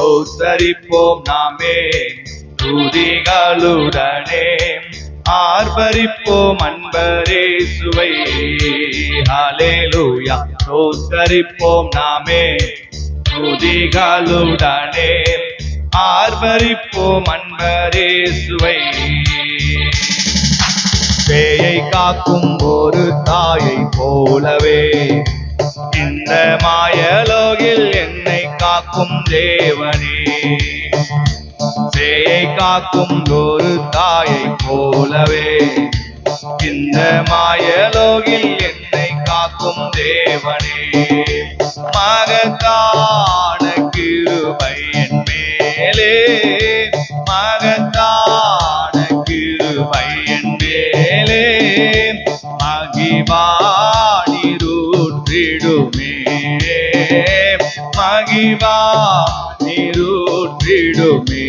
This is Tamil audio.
ஸ்தோத்தரிப்போம் நாமே துதிகளுடனே ஆர்ப்பரிப்போம் அன்பரேசுவை. ஹல்லேலூயா. ஸ்தோத்தரிப்போம் நாமே துதிகளுடனே ஆர்ப்பரிப்போம் அன்பரேசுவை. பேயை காக்கும் ஒரு தாயை போலவே இந்த மாயலோகில் என்னை காக்கும் தேவனே. பேயை காக்கும் ஒரு தாயை போலவே இந்த மாயலோகில் என்னை காக்கும் தேவனே. மகத்தான கிருபை என் மேலே, மகத்தான கிருபை என் மேலே, மகிமா நீரூற்றிடுமே, மகிமா நீரூற்றிடுமே.